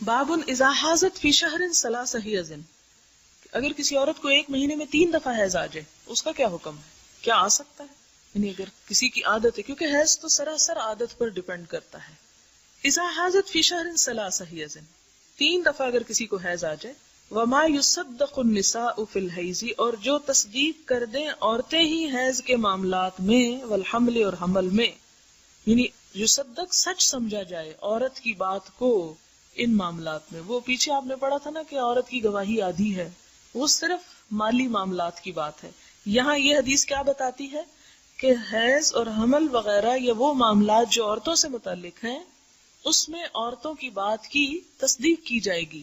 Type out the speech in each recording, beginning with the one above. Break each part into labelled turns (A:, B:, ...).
A: بابن اذا حاضت فی شہر ثلاث حیض، اگر کسی عورت کو ایک مہینے میں 3 دفعہ حیض آ جائے اس کا کیا حکم ہے؟ کیا آ سکتا ہے؟ یعنی اگر کسی کی عادت ہے، کیونکہ حیض تو سراسر عادت پر ڈیپینڈ کرتا ہے. اذا حاضت فی شہر ثلاث حیض، 3 دفعہ اگر کسی کو حیض آ جائے. وما یصدق النساء فی الحیض، اور جو تصدیق کر دیں عورتیں ہی حیض کے معاملات میں، والحمل اور حمل میں، یعنی یصدق سچ سمجھا جائے عورت کی بات کو ان معاملات میں. وہ پیچھے آپ نے پڑھا تھا نا کہ عورت کی گواہی آدھی ہے، وہ صرف مالی معاملات کی بات ہے. یہاں یہ حدیث کیا بتاتی ہے کہ حیض اور حمل وغیرہ یہ وہ معاملات جو عورتوں سے متعلق ہیں، اس میں عورتوں کی بات کی تصدیق کی جائے گی.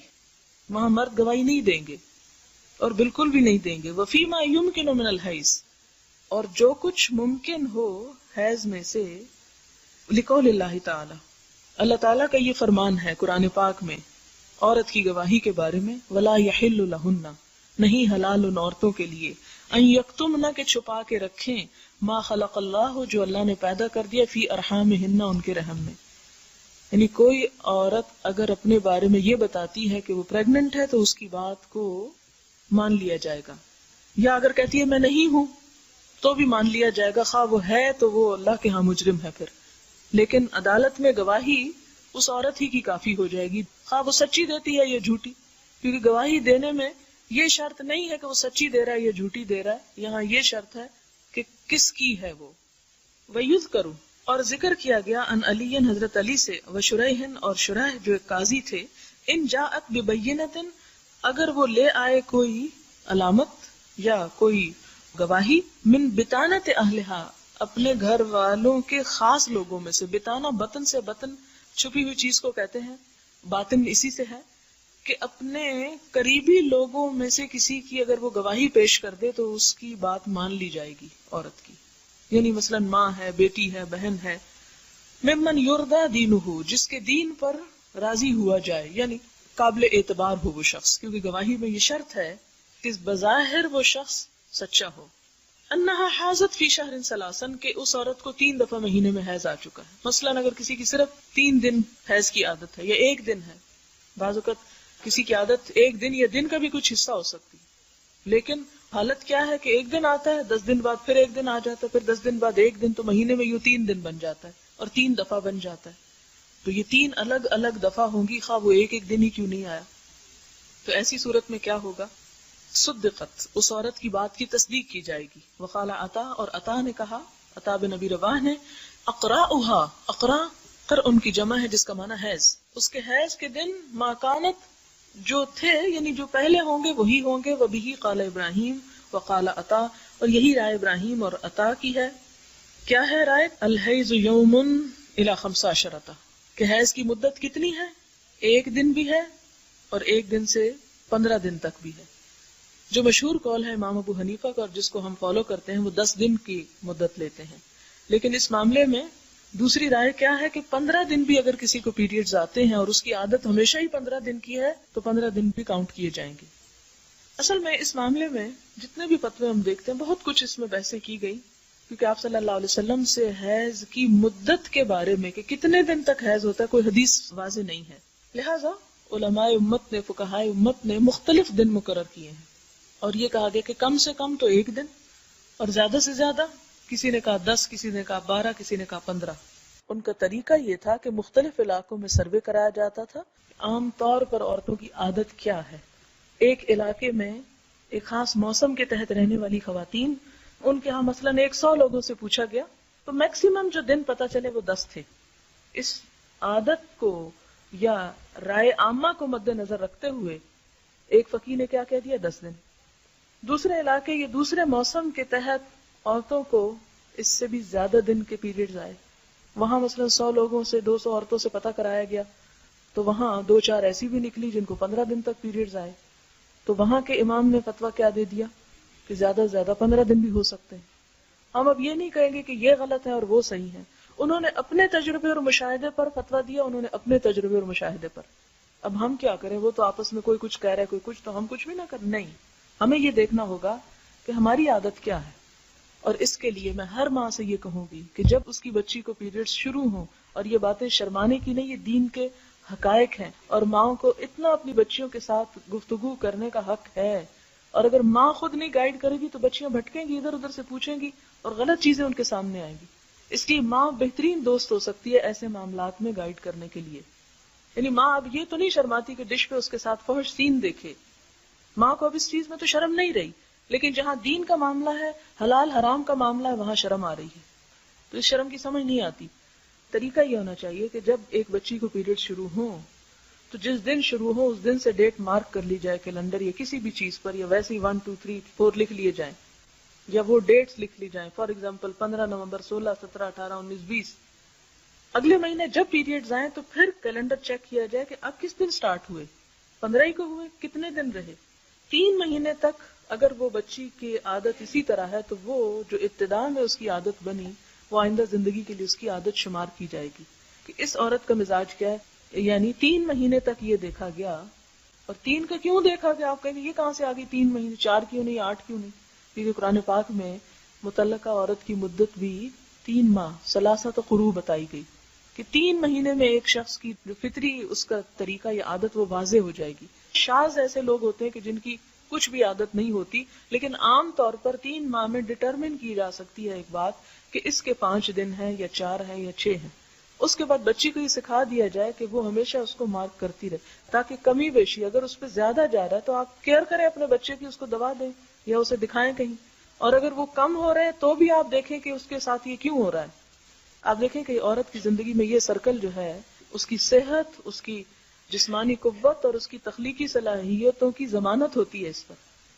A: وہاں مرد گواہی نہیں دیں گے اور بالکل بھی نہیں دیں گے. وفیما یمکن من الحیض، اور جو کچھ ممکن ہو حیض میں سے، لقول اللہ تعالی، اللہ تعالیٰ کا یہ فرمان ہے قرآن پاک میں عورت کی گواہی کے بارے میں، ولا یحل لہن، نہیں حلال ان عورتوں کے لیے، ان یکتمن، کہ چھپا کے رکھیں، ما خلق اللہ، جو اللہ نے پیدا کر دیا، فی ارحامہن، ان کے رحم میں. یعنی کوئی عورت اگر اپنے بارے میں یہ بتاتی ہے کہ وہ پریگننٹ ہے تو اس کی بات کو مان لیا جائے گا، یا اگر کہتی ہے میں نہیں ہوں تو بھی مان لیا جائے گا، خواہ وہ ہے تو وہ اللہ کے ہاں مجرم ہے پھر. لیکن عدالت میں گواہی اس عورت ہی کی کافی ہو جائے گی، خواہ وہ سچی دیتی ہے یا جھوٹی، کیونکہ گواہی دینے میں یہ شرط نہیں ہے کہ وہ سچی دے رہا ہے یا جھوٹی دے رہا ہے، یہاں یہ شرط ہے کہ کس کی ہے وہ. وَيُذْكَرُ، اور ذکر کیا گیا، ان علی، حضرت علی سے، وشریح، اور شریح جو ایک قاضی تھے، ان جاءت ببینۃ، اگر وہ لے آئے کوئی علامت یا کوئی گواہی، من بطانۃ اہلہا، اپنے گھر والوں کے خاص لوگوں میں سے. بطانہ بطن سے، بطن چھپی ہوئی چیز کو کہتے ہیں، باطن اسی سے ہے کہ اپنے قریبی لوگوں میں سے کسی کی اگر وہ گواہی پیش کر دے تو اس کی بات مان لی جائے گی عورت کی. یعنی مثلا ماں ہے، بیٹی ہے، بہن ہے. ممن یرضی دینہ، جس کے دین پر راضی ہوا جائے، یعنی قابل اعتبار ہو وہ شخص، کیونکہ گواہی میں یہ شرط ہے کہ بظاہر وہ شخص سچا ہو. انہا حاضت فی شہر ثلاثن، کہ اس عورت کو 3 دفعہ مہینے میں حیض آ چکا ہے. مثلا اگر کسی کی صرف 3 دن حیض کی عادت ہے یا 1 دن ہے، بعض اوقات کسی کی عادت 1 دن یا دن کا بھی کچھ حصہ ہو سکتی، لیکن حالت کیا ہے کہ 1 دن آتا ہے، 10 دن بعد پھر 1 دن آ جاتا ہے، پھر 10 دن بعد 1 دن، تو مہینے میں یوں 3 دن بن جاتا ہے اور 3 دفعہ بن جاتا ہے. تو یہ 3 الگ الگ دفعہ ہوں گی، خواہ وہ ایک دن ہی کیوں نہیں آیا. تو ایسی صورت میں کیا ہوگا؟ صدقت، اس عورت کی بات کی تصدیق کی جائے گی. وقال عطا، اور عطا نے کہا، عطا بن ابی رباح نے، اقراؤہا، اقرا قرء کی جمع ہے جس کا معنی حیض، اس کے حیض کے دن ما کانت، جو تھے یعنی جو پہلے ہوں گے وہی ہوں گے. وبہ قال ابراہیم وقال عطا، اور یہی رائے ابراہیم اور عطا کی ہے. کیا ہے رائے؟ الحیض یوم الی 15، کہ حیض کی مدت کتنی ہے؟ 1 دن بھی ہے اور 1 دن سے 15 دن تک بھی ہے. جو مشہور قول ہے امام ابو حنیفہ کا اور جس کو ہم فالو کرتے ہیں، وہ 10 دن کی مدت لیتے ہیں. لیکن اس معاملے میں دوسری رائے کیا ہے کہ 15 دن بھی اگر کسی کو پیریڈز آتے ہیں اور اس کی عادت ہمیشہ ہی 15 دن کی ہے تو 15 دن بھی کاؤنٹ کیے جائیں گے. اصل میں اس معاملے میں جتنے بھی فتوے ہم دیکھتے ہیں، بہت کچھ اس میں بحثیں کی گئی، کیونکہ آپ صلی اللہ علیہ وسلم سے حیض کی مدت کے بارے میں کہ کتنے دن تک حیض ہوتا ہے کوئی حدیث واضح نہیں ہے. لہٰذا علماء امت نے، فقہائے امت نے مختلف دن مقرر کیے ہیں، اور یہ کہا گیا کہ کم سے کم تو 1 دن، اور زیادہ سے زیادہ کسی نے کہا 10، کسی نے کہا 12، کسی نے کہا 15. ان کا طریقہ یہ تھا کہ مختلف علاقوں میں سروے کرایا جاتا تھا، عام طور پر عورتوں کی عادت کیا ہے. ایک علاقے میں ایک خاص موسم کے تحت رہنے والی خواتین، ان کے ہاں مثلاً 100 لوگوں سے پوچھا گیا تو میکسیمم جو دن پتہ چلے وہ 10 تھے. اس عادت کو یا رائے عامہ کو مد نظر رکھتے ہوئے ایک فقیہ نے کیا کہہ دیا؟ 10 دن. دوسرے علاقے یا دوسرے موسم کے تحت عورتوں کو اس سے بھی زیادہ دن کے پیریڈز آئے. وہاں مثلا 100 لوگوں سے 200 عورتوں سے پتہ کرایا گیا تو وہاں 2-4 ایسی بھی نکلی جن کو 15 دن تک پیریڈز آئے. تو وہاں کے امام نے فتویٰ کیا دے دیا کہ زیادہ سے زیادہ 15 دن بھی ہو سکتے ہیں. ہم اب یہ نہیں کہیں گے کہ یہ غلط ہے اور وہ صحیح ہے. انہوں نے اپنے تجربے اور مشاہدے پر فتویٰ دیا، انہوں نے اپنے تجربے اور مشاہدے پر. اب ہم کیا کریں؟ وہ تو آپس میں کوئی کچھ کہہ رہا ہے، کوئی کچھ، تو ہم کچھ بھی نہ کریں. نہیں، ہمیں یہ دیکھنا ہوگا کہ ہماری عادت کیا ہے. اور اس کے لیے میں ہر ماں سے یہ کہوں گی کہ جب اس کی بچی کو پیریڈز شروع ہوں، اور یہ باتیں شرمانے کی نہیں، یہ دین کے حقائق ہیں، اور ماؤں کو اتنا اپنی بچیوں کے ساتھ گفتگو کرنے کا حق ہے، اور اگر ماں خود نہیں گائیڈ کرے گی تو بچیاں بھٹکیں گی، ادھر ادھر سے پوچھیں گی اور غلط چیزیں ان کے سامنے آئیں گی. اس لیے ماں بہترین دوست ہو سکتی ہے ایسے معاملات میں گائیڈ کرنے کے لیے. یعنی ماں اب یہ تو نہیں شرماتی کہ ڈش پہ اس کے ساتھ فحش سین دیکھے، ماں کو اب اس چیز میں تو شرم نہیں رہی، لیکن جہاں دین کا معاملہ ہے، حلال حرام کا معاملہ ہے، وہاں شرم آ رہی ہے. تو اس شرم کی سمجھ نہیں آتی. طریقہ یہ ہونا چاہیے کہ جب ایک بچی کو پیریڈ شروع ہوں تو جس دن شروع ہو اس دن سے ڈیٹ مارک کر لی جائے کیلنڈر یا کسی بھی چیز پر، یا ویسے ہی 1 2 3 4 لکھ لیے جائیں، یا وہ ڈیٹس لکھ لی جائیں. فار ایگزامپل 15 نومبر 16 17 18 19 20. اگلے مہینے جب پیریڈز آئیں تو پھر کیلنڈر چیک کیا جائے کہ اب کس دن سٹارٹ ہوئے، 15 ہی کو ہوئے، کتنے دن رہے. 3 مہینے تک اگر وہ بچی کی عادت اسی طرح ہے تو وہ جو ابتدا میں اس کی عادت بنی وہ آئندہ زندگی کے لیے اس کی عادت شمار کی جائے گی کہ اس عورت کا مزاج کیا ہے. یعنی 3 مہینے تک یہ دیکھا گیا. اور 3 کا کیوں دیکھا گیا؟ آپ کہیں گے یہ کہاں سے آگئی 3 مہینے، 4 کیوں نہیں، 8 کیوں نہیں؟ کیونکہ قرآن پاک میں مطلقہ عورت کی مدت بھی 3 ماہ ثلاثۃ قروء بتائی گئی کہ 3 مہینے میں ایک شخص کی جو فطری اس کا طریقہ یا عادت وہ واضح ہو جائے گی. شاذ ایسے لوگ ہوتے ہیں کہ جن کی کچھ بھی عادت نہیں ہوتی، لیکن عام طور پر 3 ماہ میں ڈٹرمن کی جا سکتی ہے ایک بات کہ اس کے 5 دن ہیں یا 4 ہیں یا 6 ہیں. اس کے بعد بچی کو یہ سکھا دیا جائے کہ وہ ہمیشہ اس کو مارک کرتی رہے تاکہ کمی بیشی اگر اس پہ زیادہ جا رہا ہے تو آپ کیئر کریں اپنے بچے کی، اس کو دوا دیں یا اسے دکھائیں کہیں. اور اگر وہ کم ہو رہے ہیں تو بھی آپ دیکھیں کہ اس کے ساتھ یہ کیوں ہو رہا ہے. آپ دیکھیں کہ عورت کی زندگی میں یہ سرکل جو ہے اس کی صحت، اس کی جسمانی قوت اور اس کی تخلیقی صلاحیتوں کی ضمانت ہوتی ہے. اس پر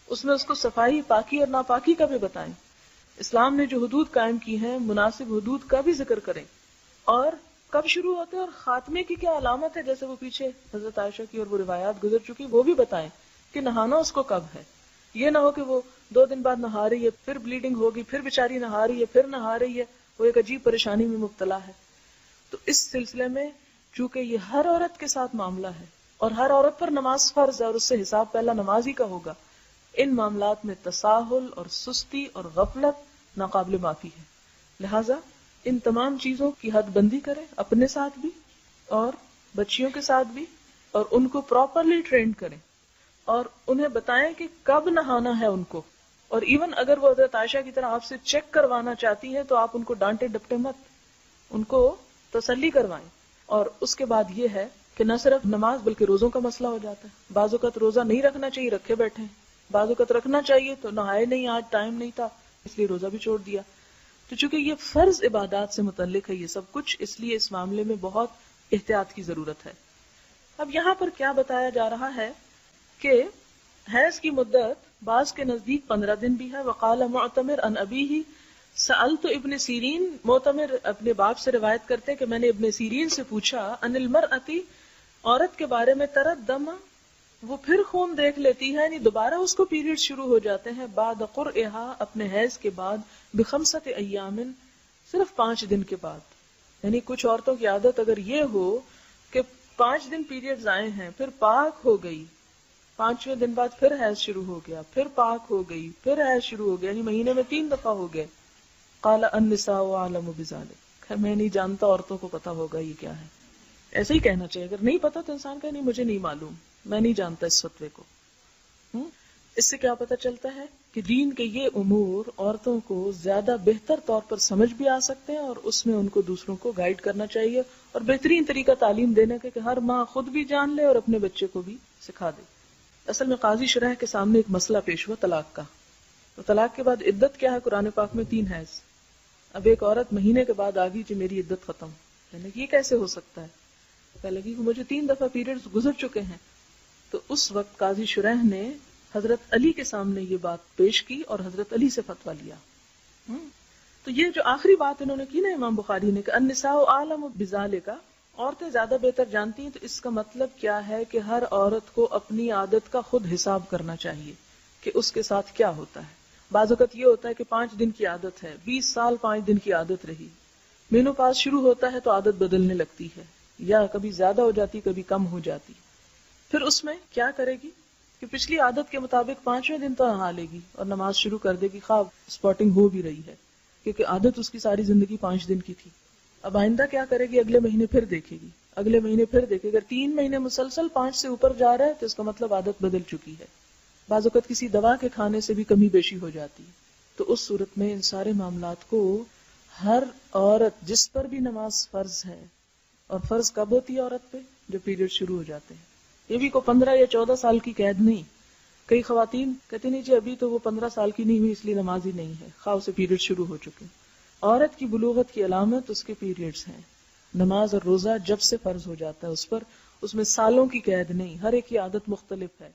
A: اس میں اس کو صفائی، پاکی اور ناپاکی کا بھی بتائیں. اسلام نے جو حدود قائم کی ہیں مناسب حدود کا بھی ذکر کریں، اور کب شروع ہوتے ہیں اور خاتمے کی کیا علامت ہے، جیسے وہ پیچھے حضرت عائشہ کی اور وہ روایات گزر چکی وہ بھی بتائیں کہ نہانا اس کو کب ہے. یہ نہ ہو کہ وہ 2 دن بعد نہا رہی ہے، پھر بلیڈنگ ہوگی، پھر بیچاری نہا رہی ہے، پھر نہا رہی ہے، وہ ایک عجیب پریشانی میں مبتلا ہے. تو اس سلسلے میں چونکہ یہ ہر عورت کے ساتھ معاملہ ہے اور ہر عورت پر نماز فرض ہے اور اس سے حساب پہلا نماز ہی کا ہوگا، ان معاملات میں تساہل اور سستی اور غفلت ناقابل معافی ہے. لہذا ان تمام چیزوں کی حد بندی کریں، اپنے ساتھ بھی اور بچیوں کے ساتھ بھی، اور ان کو پراپرلی ٹرین کریں اور انہیں بتائیں کہ کب نہانا ہے ان کو. اور ایون اگر وہ حضرت عائشہ کی طرح آپ سے چیک کروانا چاہتی ہیں تو آپ ان کو ڈانٹے ڈپٹے مت، ان کو تسلی کروائیں. اور اس کے بعد یہ ہے کہ نہ صرف نماز بلکہ روزوں کا مسئلہ ہو جاتا ہے. بعض اوقات روزہ نہیں رکھنا چاہیے، رکھے بیٹھے ہیں. بعض اوقات رکھنا چاہیے تو نہائے نہیں، آج ٹائم نہیں تھا اس لیے روزہ بھی چھوڑ دیا. تو چونکہ یہ فرض عبادات سے متعلق ہے یہ سب کچھ، اس لیے اس معاملے میں بہت احتیاط کی ضرورت ہے. اب یہاں پر کیا بتایا جا رہا ہے کہ حیض کی مدت بعض کے نزدیک 15 دن بھی ہے. وقال معتمر عن ابیہ سألت ابن سیرین، معتمر اپنے باپ سے روایت کرتے ہیں کہ میں نے ابن سیرین سے پوچھا عن المرأة، عورت کے بارے میں، تردم، وہ پھر خون دیکھ لیتی ہے، یعنی دوبارہ اس کو پیریڈ شروع ہو جاتے ہیں، بعد قرئها، اپنے حیض کے بعد، بخمسۃ ایام، صرف 5 دن کے بعد. یعنی کچھ عورتوں کی عادت اگر یہ ہو کہ 5 دن پیریڈز آئے ہیں پھر پاک ہو گئی، 5ویں دن بعد پھر حیض شروع ہو گیا، پھر پاک ہو گئی، پھر حیض شروع ہو گیا، یعنی مہینے میں 3 دفعہ ہو گئے. قال النساء اعلم بذلک، میں نہیں جانتا، عورتوں کو پتا ہوگا یہ کیا ہے. ایسے ہی کہنا چاہیے، اگر نہیں پتا تو انسان کہے نہیں مجھے نہیں معلوم، میں نہیں جانتا اس فتوے کو. اس سے کیا پتا چلتا ہے کہ دین کے یہ امور عورتوں کو زیادہ بہتر طور پر سمجھ بھی آ سکتے ہیں اور اس میں ان کو دوسروں کو گائیڈ کرنا چاہیے، اور بہترین طریقہ تعلیم دینے کا کہ ہر ماں خود بھی جان لے اور اپنے بچے کو بھی سکھا دے. اصل میں قاضی شرح کے سامنے ایک مسئلہ پیش ہوا طلاق کا. تو طلاق کے بعد عدت کیا ہے؟ قرآن پاک میں 3 حیض. اب ایک عورت مہینے کے بعد آ گئی کہ میری عدت ختم، یعنی یہ کیسے ہو سکتا ہے؟ کہنے لگی کہ مجھے 3 دفعہ پیریڈز گزر چکے ہیں. تو اس وقت قاضی شرح نے حضرت علی کے سامنے یہ بات پیش کی اور حضرت علی سے فتویٰ لیا. تو یہ جو آخری بات انہوں نے کی نا امام بخاری نے کہ النساء اعلم بذالک، عورتیں زیادہ بہتر جانتی ہیں، تو اس کا مطلب کیا ہے کہ ہر عورت کو اپنی عادت کا خود حساب کرنا چاہیے کہ اس کے ساتھ کیا ہوتا ہے. بعض اوقات یہ ہوتا ہے کہ 5 دن کی عادت ہے، 20 سال 5 دن کی عادت رہی، مینوپاز شروع ہوتا ہے تو عادت بدلنے لگتی ہے، یا کبھی زیادہ ہو جاتی کبھی کم ہو جاتی. پھر اس میں کیا کرے گی کہ پچھلی عادت کے مطابق 5ویں دن تو نہا لے گی اور نماز شروع کر دے گی، خواب اسپاٹنگ ہو بھی رہی ہے کیونکہ عادت اس کی ساری زندگی 5 دن کی تھی. اب آئندہ کیا کرے گی؟ اگلے مہینے پھر دیکھے گی، اگلے مہینے پھر دیکھے، اگر 3 مہینے مسلسل 5 سے اوپر جا رہا ہے تو اس کا مطلب عادت بدل چکی ہے. بعض اوقات کسی دوا کے کھانے سے بھی کمی بیشی ہو جاتی ہے. تو اس صورت میں ان سارے معاملات کو ہر عورت جس پر بھی نماز فرض ہے، اور فرض کب ہوتی ہے عورت پہ؟ جو پیریڈ شروع ہو جاتے ہیں. یہ بھی کوئی 15 یا 14 سال کی قید نہیں. کئی خواتین کہتی نہیں جی ابھی تو وہ 15 سال کی نہیں ہوئی اس لیے نماز ہی نہیں ہے، خواہ اسے پیریڈ شروع ہو چکے. عورت کی بلوغت کی علامت اس کے پیریڈز ہیں. نماز اور روزہ جب سے فرض ہو جاتا ہے اس پر، اس میں سالوں کی قید نہیں، ہر ایک کی عادت مختلف ہے.